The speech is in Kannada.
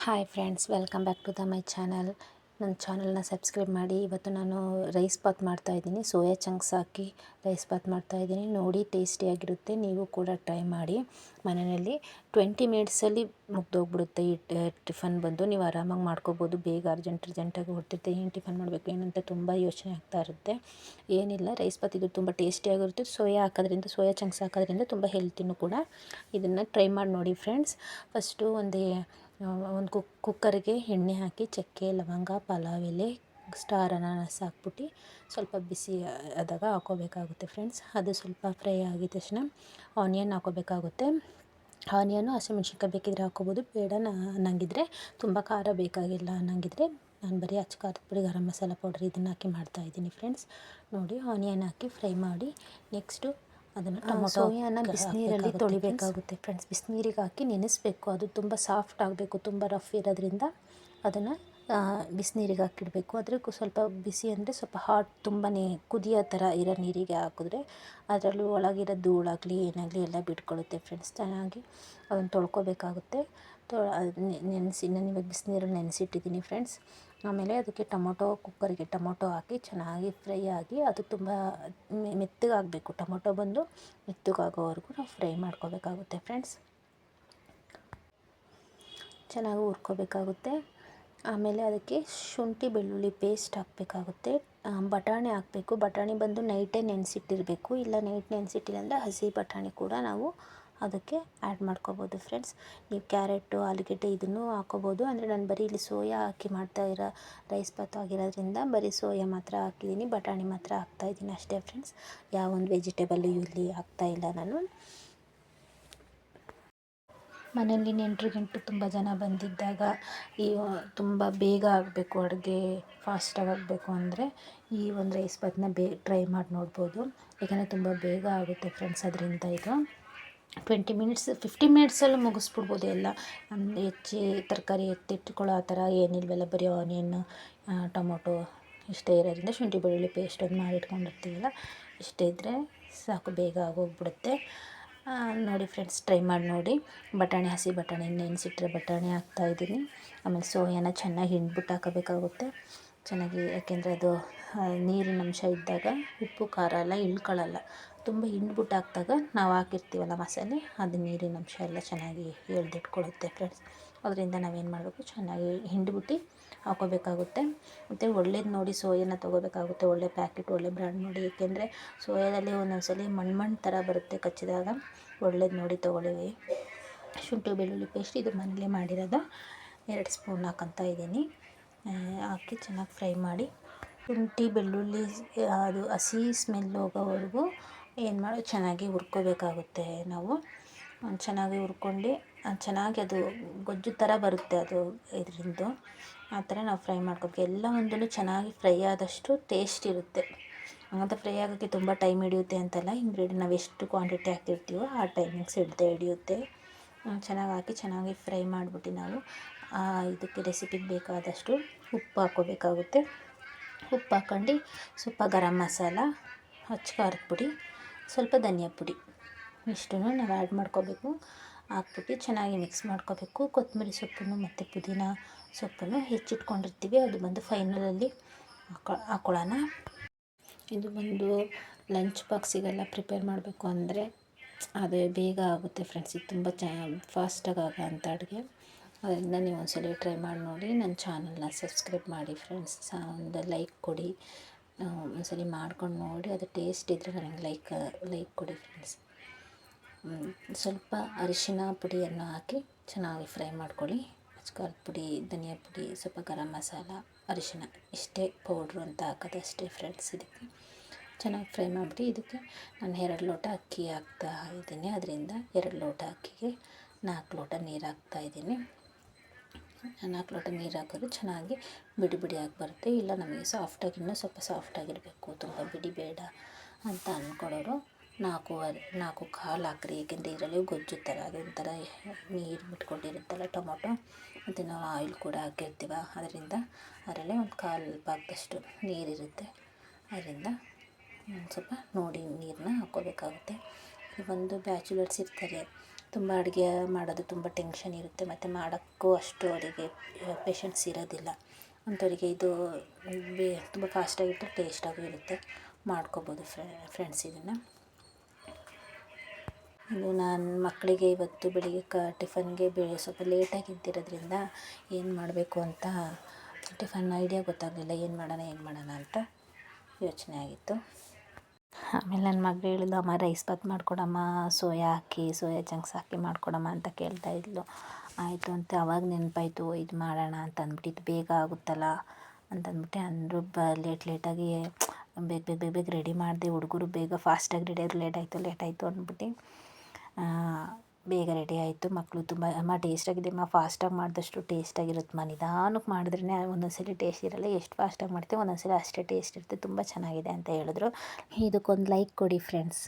Hi friends, welcome back to my channel. ನನ್ನ ಚಾನಲ್ನ ಸಬ್ಸ್ಕ್ರೈಬ್ ಮಾಡಿ. ಇವತ್ತು ನಾನು ರೈಸ್ ಬಾತ್ ಮಾಡ್ತಾಯಿದ್ದೀನಿ. ಸೋಯಾ ಚಂಕ್ಸ್ ಹಾಕಿ ರೈಸ್ ಬಾತ್ ಮಾಡ್ತಾಯಿದ್ದೀನಿ. ನೋಡಿ, ಟೇಸ್ಟಿಯಾಗಿರುತ್ತೆ. ನೀವು ಕೂಡ ಟ್ರೈ ಮಾಡಿ ಮನೆಯಲ್ಲಿ. 20 ಮಿನಿಟ್ಸಲ್ಲಿ ಮುಗ್ದೋಗ್ಬಿಡುತ್ತೆ ಈ ಟಿಫನ್ ಬಂದು. ನೀವು ಆರಾಮಾಗಿ ಮಾಡ್ಕೋಬೋದು. ಬೇಗ ಅರ್ಜೆಂಟಾಗಿ ಹೊರಟಿರುತ್ತೆ, ಏನು ಟಿಫನ್ ಮಾಡಬೇಕು ಏನಂತ ತುಂಬ ಯೋಚನೆ ಆಗ್ತಾ ಇರುತ್ತೆ. ಏನಿಲ್ಲ, ರೈಸ್ ಬಾತ್ ಇದು ತುಂಬ ಟೇಸ್ಟಿಯಾಗಿರುತ್ತೆ. ಸೋಯಾ ಚಂಕ್ಸ್ ಹಾಕೋದ್ರಿಂದ ತುಂಬ ಹೆಲ್ತಿನೂ ಕೂಡ. ಇದನ್ನು ಟ್ರೈ ಮಾಡಿ ನೋಡಿ ಫ್ರೆಂಡ್ಸ್. ಫಸ್ಟು ಒಂದು ಕುಕ್ಕರ್ಗೆ ಎಣ್ಣೆ ಹಾಕಿ ಚಕ್ಕೆ, ಲವಂಗ, ಪಲಾವ್ ಎಲೆ, ಸ್ಟಾರ್ ಅನಾನಸ್ ಹಾಕ್ಬಿಟ್ಟು ಸ್ವಲ್ಪ ಬಿಸಿ ಆದಾಗ ಹಾಕೋಬೇಕಾಗುತ್ತೆ ಫ್ರೆಂಡ್ಸ್. ಅದು ಸ್ವಲ್ಪ ಫ್ರೈ ಆಗಿದ ತಕ್ಷಣ ಆನಿಯನ್ ಹಾಕೋಬೇಕಾಗುತ್ತೆ. ಆನಿಯನ್ನು ಹಸಿಮೆಣ್ಸಿನ್ಕಾಯಿ ಬೇಕಿದ್ರೆ ಹಾಕೋಬೋದು, ಬೇಡ ಅನ್ನಂಗಿದ್ರೆ ತುಂಬ ಖಾರ ಬೇಕಾಗಿಲ್ಲ ಅನ್ನಂಗಿದ್ರೆ ನಾನು ಬರೀ ಅಚ್ಚ ಖಾರದ ಪುಡಿ, ಗರಂ ಮಸಾಲ ಪೌಡ್ರ್ ಇದನ್ನು ಹಾಕಿ ಮಾಡ್ತಾಯಿದ್ದೀನಿ ಫ್ರೆಂಡ್ಸ್. ನೋಡಿ, ಆನಿಯನ್ ಹಾಕಿ ಫ್ರೈ ಮಾಡಿ ನೆಕ್ಸ್ಟು ಅದನ್ನು ಸೋಯಾನ ಬಿಸಿನೀರಲ್ಲಿ ತೊಳಿಬೇಕಾಗುತ್ತೆ ಫ್ರೆಂಡ್ಸ್. ಬಿಸಿನೀರಿಗೆ ಹಾಕಿ ನೆನೆಸಬೇಕು. ಅದು ತುಂಬ ಸಾಫ್ಟ್ ಆಗಬೇಕು. ತುಂಬ ರಫ್ ಇರೋದ್ರಿಂದ ಅದನ್ನು ಬಿಸಿನೀರಿಗೆ ಹಾಕಿಡಬೇಕು. ಅದಕ್ಕೂ ಸ್ವಲ್ಪ ಬಿಸಿ ಅಂದರೆ ಸ್ವಲ್ಪ ಹಾಟ್, ತುಂಬಾ ಕುದಿಯೋ ಥರ ಇರೋ ನೀರಿಗೆ ಹಾಕಿದ್ರೆ ಅದರಲ್ಲೂ ಒಳಗಿರೋ ಧೂಳಾಗಲಿ ಏನಾಗಲಿ ಎಲ್ಲ ಬಿಟ್ಕೊಳ್ಳುತ್ತೆ ಫ್ರೆಂಡ್ಸ್. ಚೆನ್ನಾಗಿ ಅದನ್ನು ತೊಳ್ಕೊಬೇಕಾಗುತ್ತೆ. ನಾನು ಇವಾಗ ಬಿಸಿನೀರಲ್ಲಿ ನೆನೆಸಿಟ್ಟಿದ್ದೀನಿ ಫ್ರೆಂಡ್ಸ್. ಆಮೇಲೆ ಅದಕ್ಕೆ ಕುಕ್ಕರಿಗೆ ಟೊಮೊಟೊ ಹಾಕಿ ಚೆನ್ನಾಗಿ ಫ್ರೈ ಆಗಿ, ಅದು ತುಂಬ ಮೆತ್ತಗಾಗಬೇಕು. ಟೊಮೊಟೊ ಬಂದು ಮೆತ್ತಗಾಗೋವರೆಗೂ ನಾವು ಫ್ರೈ ಮಾಡ್ಕೋಬೇಕಾಗುತ್ತೆ ಫ್ರೆಂಡ್ಸ್. ಚೆನ್ನಾಗಿ ಹುರ್ಕೋಬೇಕಾಗುತ್ತೆ. ಆಮೇಲೆ ಅದಕ್ಕೆ ಶುಂಠಿ ಬೆಳ್ಳುಳ್ಳಿ ಪೇಸ್ಟ್ ಹಾಕಬೇಕಾಗುತ್ತೆ. ಬಟಾಣಿ ಹಾಕಬೇಕು. ಬಟಾಣಿ ಬಂದು ನೈಟೇ ನೆನೆಸಿಟ್ಟಿರಬೇಕು. ಇಲ್ಲ ನೈಟ್ ನೆನೆಸಿಟ್ಟಿಲ್ಲ ಅಂದರೆ ಹಸಿ ಬಟಾಣಿ ಕೂಡ ನಾವು ಅದಕ್ಕೆ ಆ್ಯಡ್ ಮಾಡ್ಕೋಬೋದು ಫ್ರೆಂಡ್ಸ್. ನೀವು ಕ್ಯಾರೆಟು, ಆಲೂಗೆಡ್ಡೆ ಇದನ್ನು ಹಾಕೋಬೋದು. ಅಂದರೆ ನಾನು ಬರೀ ಇಲ್ಲಿ ಸೋಯಾ ಹಾಕಿ ಮಾಡ್ತಾಯಿರೋ ರೈಸ್ ಬಾತ್ ಆಗಿರೋದ್ರಿಂದ ಬರೀ ಸೋಯಾ ಮಾತ್ರ ಹಾಕಿದ್ದೀನಿ, ಬಟಾಣಿ ಮಾತ್ರ ಹಾಕ್ತಾಯಿದ್ದೀನಿ ಅಷ್ಟೇ ಫ್ರೆಂಡ್ಸ್. ಯಾವೊಂದು ವೆಜಿಟೇಬಲ್ಲು ಇಲ್ಲಿ ಹಾಕ್ತಾಯಿಲ್ಲ ನಾನು. ಮನೆಯಲ್ಲಿ ನೆಂಟರು ತುಂಬ ಜನ ಬಂದಿದ್ದಾಗ ತುಂಬ ಬೇಗ ಆಗಬೇಕು, ಅಡುಗೆ ಫಾಸ್ಟಾಗಿ ಆಗಬೇಕು ಅಂದರೆ ಈ ಒಂದು ರೈಸ್ ಬಾತನ್ನ ಟ್ರೈ ಮಾಡಿ ನೋಡ್ಬೋದು. ಯಾಕಂದರೆ ತುಂಬ ಬೇಗ ಆಗುತ್ತೆ ಫ್ರೆಂಡ್ಸ್. ಅದರಿಂದ ಇದು 20 ಮಿನಿಟ್ಸ್ 50 ಮಿನಿಟ್ಸಲ್ಲಿ ಮುಗಿಸ್ಬಿಡ್ಬೋದು ಎಲ್ಲ. ತರಕಾರಿ ಎತ್ತಿಟ್ಕೊಳ್ಳೋ ಆ ಥರ ಏನಿಲ್ವಲ್ಲ, ಬರೀ ಆನಿಯನ್ನು, ಟೊಮೊಟೊ ಇಷ್ಟೇ ಇರೋದ್ರಿಂದ ಶುಂಠಿ ಬೆಳ್ಳುಳ್ಳಿ ಪೇಸ್ಟ್ ಒಂದು ಮಾಡಿಟ್ಕೊಂಡಿರ್ತೀವಲ್ಲ, ಇಷ್ಟೇ ಇದ್ದರೆ ಸಾಕು, ಬೇಗ ಆಗೋಗ್ಬಿಡುತ್ತೆ. ನೋಡಿ ಫ್ರೆಂಡ್ಸ್, ಟ್ರೈ ಮಾಡಿ ನೋಡಿ. ಹಸಿ ಬಟಾಣಿ ನೆನೆಸಿಟ್ಟಿರೋ ಬಟಾಣಿ ಹಾಕ್ತಾಯಿದ್ದೀನಿ. ಆಮೇಲೆ ಸೋಯಾನ ಚೆನ್ನಾಗಿ ಹಿಂಡ್ಬಿಟ್ಟು ಹಾಕಬೇಕಾಗುತ್ತೆ ಚೆನ್ನಾಗಿ. ಯಾಕೆಂದರೆ ಅದು ನೀರಿನ ಅಂಶ ಇದ್ದಾಗ ಉಪ್ಪು ಖಾರ ಎಲ್ಲ ಇಳ್ಕೊಳ್ಳಲ್ಲ. ತುಂಬ ಹಿಂಡ್ಬಿಟ್ಟು ಹಾಕಿದಾಗ ನಾವು ಹಾಕಿರ್ತೀವಲ್ಲ ಮಸಾಲೆ, ಅದು ನೀರಿನ ಅಂಶ ಎಲ್ಲ ಚೆನ್ನಾಗಿ ಎಳೆದಿಟ್ಕೊಳ್ಳುತ್ತೆ ಫ್ರೆಂಡ್ಸ್. ಅದರಿಂದ ನಾವೇನು ಮಾಡಬೇಕು, ಚೆನ್ನಾಗಿ ಹಿಂಡ್ಬಿಟ್ಟು ಹಾಕೋಬೇಕಾಗುತ್ತೆ. ಮತ್ತು ಒಳ್ಳೇದು ನೋಡಿ ಸೋಯಾನ ತೊಗೋಬೇಕಾಗುತ್ತೆ. ಒಳ್ಳೆ ಪ್ಯಾಕೆಟ್, ಒಳ್ಳೆ ಬ್ರ್ಯಾಂಡ್ ನೋಡಿ. ಏಕೆಂದರೆ ಸೋಯಾದಲ್ಲಿ ಒಂದೊಂದ್ಸಲಿ ಮಣ್ಣು ಥರ ಬರುತ್ತೆ ಕಚ್ಚಿದಾಗ. ಒಳ್ಳೇದು ನೋಡಿ ತೊಗೊಳ್ಳಿ. ಶುಂಠಿ ಬೆಳ್ಳುಳ್ಳಿ ಪೇಸ್ಟ್ ಇದು ಮನೇಲೇ ಮಾಡಿರೋದು. 2 ಸ್ಪೂನ್ ಹಾಕ್ಕೊತಾ ಇದ್ದೀನಿ. ಹಾಕಿ ಚೆನ್ನಾಗಿ ಫ್ರೈ ಮಾಡಿ, ಶುಂಠಿ ಬೆಳ್ಳುಳ್ಳಿ ಅದು ಹಸಿ ಸ್ಮೆಲ್ ಹೋಗೋವರೆಗೂ ಚೆನ್ನಾಗಿ ಹುರ್ಕೋಬೇಕಾಗುತ್ತೆ ನಾವು. ಚೆನ್ನಾಗಿ ಹುರ್ಕೊಂಡು ಚೆನ್ನಾಗಿ ಅದು ಗೊಜ್ಜು ಥರ ಬರುತ್ತೆ ಅದು ಇದರಿಂದ. ಆ ಥರ ನಾವು ಫ್ರೈ ಮಾಡ್ಕೋಬೇಕು. ಎಲ್ಲ ಒಂದೂ ಚೆನ್ನಾಗಿ ಫ್ರೈ ಆದಷ್ಟು ಟೇಸ್ಟ್ ಇರುತ್ತೆ. ಮತ್ತು ಫ್ರೈ ಆಗೋಕ್ಕೆ ತುಂಬ ಟೈಮ್ ಹಿಡಿಯುತ್ತೆ ಅಂತಲ್ಲ. ನಾವು ಎಷ್ಟು ಕ್ವಾಂಟಿಟಿ ಹಾಕಿರ್ತೀವೋ ಆ ಟೈಮಿಂಗ್ಸ್ ಹಿಡಿಯುತ್ತೆ. ಚೆನ್ನಾಗಿ ಹಾಕಿ ಚೆನ್ನಾಗಿ ಫ್ರೈ ಮಾಡಿಬಿಟ್ಟು ನಾವು ಇದಕ್ಕೆ ರೆಸಿಪಿಗೆ ಬೇಕಾದಷ್ಟು ಉಪ್ಪು ಹಾಕ್ಕೋಬೇಕಾಗುತ್ತೆ. ಉಪ್ಪು ಹಾಕ್ಕೊಂಡು ಸ್ವಲ್ಪ ಗರಂ ಮಸಾಲ, ಅಚ್ಚ ಖಾರದ ಪುಡಿ, ಸ್ವಲ್ಪ ಧನಿಯಾ ಪುಡಿ ಇಷ್ಟನ್ನು ನಾವು ಆ್ಯಡ್ ಮಾಡ್ಕೋಬೇಕು. ಹಾಕ್ಬಿಟ್ಟು ಚೆನ್ನಾಗಿ ಮಿಕ್ಸ್ ಮಾಡ್ಕೋಬೇಕು. ಕೊತ್ತಂಬರಿ ಸೊಪ್ಪನ್ನು ಮತ್ತು ಪುದೀನ ಸೊಪ್ಪನ್ನು ಹೆಚ್ಚಿಟ್ಕೊಂಡಿರ್ತೀವಿ, ಅದು ಬಂದು ಫೈನಲಲ್ಲಿ ಹಾಕ್ಕೊಳ್ಳೋಣ. ಇದು ಬಂದು ಲಂಚ್ ಬಾಕ್ಸಿಗೆಲ್ಲ ಪ್ರಿಪೇರ್ ಮಾಡಬೇಕು ಅಂದರೆ ಅದು ಬೇಗ ಆಗುತ್ತೆ ಫ್ರೆಂಡ್ಸ್. ಇದು ತುಂಬ ಫಾಸ್ಟಾಗಿ ಆಗೋಂಥ ಅಡುಗೆ. ಅದರಿಂದ ನೀವು ಒಂದ್ಸಲ ಟ್ರೈ ಮಾಡಿ ನೋಡಿ. ನನ್ನ ಚಾನಲ್ನ ಸಬ್ಸ್ಕ್ರೈಬ್ ಮಾಡಿ ಫ್ರೆಂಡ್ಸ್. ಒಂದು ಲೈಕ್ ಕೊಡಿ. ಒಂದ್ಸಲ ಮಾಡ್ಕೊಂಡು ನೋಡಿ, ಅದು ಟೇಸ್ಟ್ ಇದ್ದರೆ ನನಗೆ ಲೈಕ್ ಕೊಡಿ ಫ್ರೆಂಡ್ಸ್. ಸ್ವಲ್ಪ ಅರಿಶಿನ ಪುಡಿಯನ್ನು ಹಾಕಿ ಚೆನ್ನಾಗಿ ಫ್ರೈ ಮಾಡ್ಕೊಳ್ಳಿ. ಅಚ್ಚ ಖಾರದ ಪುಡಿ, ಧನಿಯಾ ಪುಡಿ, ಸ್ವಲ್ಪ ಗರಂ ಮಸಾಲ, ಅರಿಶಿನ ಇಷ್ಟೇ ಪೌಡ್ರು ಅಂತ ಹಾಕೋದಷ್ಟೇ ಫ್ರೆಂಡ್ಸ್. ಇದಕ್ಕೆ ಚೆನ್ನಾಗಿ ಫ್ರೈ ಮಾಡಿಬಿಟ್ಟು ಇದಕ್ಕೆ ನಾನು 2 ಲೋಟ ಅಕ್ಕಿ ಹಾಕ್ತಾ ಇದ್ದೀನಿ. ಅದರಿಂದ 2 ಲೋಟ ಅಕ್ಕಿಗೆ 4 ಲೋಟ ನೀರು ಹಾಕ್ತಾಯಿದ್ದೀನಿ. 4 ಲೋಟ ನೀರು ಹಾಕಿದ್ರೆ ಚೆನ್ನಾಗಿ ಬಿಡಿಯಾಗಿ ಬರುತ್ತೆ. ಇಲ್ಲ ನಮಗೆ ಇನ್ನೂ ಸ್ವಲ್ಪ ಸಾಫ್ಟಾಗಿರಬೇಕು, ತುಂಬ ಬಿಡಿ ಬೇಡ ಅಂತ ಅಂದ್ಕೊಳ್ಳೋರು 4 ಕಾಲು ಹಾಕ್ರಿ. ಏಕೆಂದರೆ ಇದರಲ್ಲಿ ಗೊಜ್ಜು ಥರ ಅದೊಂಥರ ನೀರು ಬಿಟ್ಕೊಂಡಿರುತ್ತಲ್ಲ ಟೊಮೊಟೊ, ಮತ್ತು ನಾವು ಆಯಿಲ್ ಕೂಡ ಹಾಕಿರ್ತೀವ. ಅದರಿಂದ ಅದರಲ್ಲೇ ಒಂದು ಕಾಲು ಭಾಗದಷ್ಟು ನೀರಿರುತ್ತೆ. ಅದರಿಂದ ಸ್ವಲ್ಪ ನೋಡಿ ನೀರನ್ನ ಹಾಕ್ಕೋಬೇಕಾಗುತ್ತೆ. ಒಂದು ಬ್ಯಾಚುಲರ್ಸ್ ಇರ್ತಾರೆ, ತುಂಬ ಅಡುಗೆ ಮಾಡೋದು ತುಂಬ ಟೆನ್ಷನ್ ಇರುತ್ತೆ ಮತ್ತು ಮಾಡೋಕ್ಕೂ ಅಷ್ಟು ಅವರಿಗೆ ಪೇಷನ್ಸ್ ಇರೋದಿಲ್ಲ. ಅಂಥವರಿಗೆ ಇದು ತುಂಬ ಫಾಸ್ಟಾಗಿಟ್ಟು ಟೇಸ್ಟಾಗೂ ಇರುತ್ತೆ. ಮಾಡ್ಕೊಬೋದು ಫ್ರೆಂಡ್ಸ್ ಇದನ್ನು. ಇದು ನಾನು ಮಕ್ಕಳಿಗೆ ಇವತ್ತು ಬೆಳಿಗ್ಗೆ ಟಿಫನ್ಗೆ ಸ್ವಲ್ಪ ಲೇಟಾಗಿ ಎದ್ದಿರೋದ್ರಿಂದ ಏನು ಮಾಡಬೇಕು ಅಂತ ಟಿಫನ್ ಐಡಿಯಾ ಗೊತ್ತಾಗಲಿಲ್ಲ, ಏನು ಮಾಡೋಣ ಅಂತ ಯೋಚನೆ ಆಗಿತ್ತು. ಆಮೇಲೆ ನನ್ನ ಮಗಳು ಹೇಳಿದ್ಲು, ಅಮ್ಮ ರೈಸ್ ಬಾತ್ ಮಾಡಿಕೊಡಮ್ಮ, ಸೋಯಾ ಚಂಕ್ಸ್ ಹಾಕಿ ಮಾಡಿಕೊಡಮ್ಮ ಅಂತ ಕೇಳ್ತಾ ಇದ್ಲು. ಆಯಿತು ಅಂತ ಅವಾಗ ನೆನಪಾಯಿತು, ಇದು ಮಾಡೋಣ ಅಂತ ಅಂದ್ಬಿಟ್ಟು, ಇದು ಬೇಗ ಆಗುತ್ತಲ್ಲ ಅಂತಂದ್ಬಿಟ್ಟು ಅಂದರು. ಲೇಟಾಗಿ ಬೇಗ ರೆಡಿ ಮಾಡಿದೆ. ಹುಡುಗರು ಬೇಗ ಫಾಸ್ಟಾಗಿ ರೆಡಿ ಆದರು, ಲೇಟಾಯಿತು ಅಂದ್ಬಿಟ್ಟು ಬೇಗ ರೆಡಿ ಆಯಿತು. ಮಕ್ಕಳು ತುಂಬ ಅಮ್ಮ ಟೇಸ್ಟಾಗಿದೆ ಅಮ್ಮ, ಫಾಸ್ಟಾಗಿ ಮಾಡಿದಷ್ಟು ಟೇಸ್ಟಾಗಿರುತ್ತಮ್ಮ, ನಿಧಾನಕ್ಕೆ ಮಾಡಿದ್ರೇ ಒಂದೊಂದ್ಸಲ ಟೇಸ್ಟ್ ಇರೋಲ್ಲ, ಎಷ್ಟು ಫಾಸ್ಟಾಗಿ ಮಾಡ್ತೀವಿ ಒಂದೊಂದ್ಸಲ ಅಷ್ಟೇ ಟೇಸ್ಟ್ ಇರುತ್ತೆ, ತುಂಬ ಚೆನ್ನಾಗಿದೆ ಅಂತ ಹೇಳಿದ್ರು. ಇದಕ್ಕೊಂದು ಲೈಕ್ ಕೊಡಿ ಫ್ರೆಂಡ್ಸ್.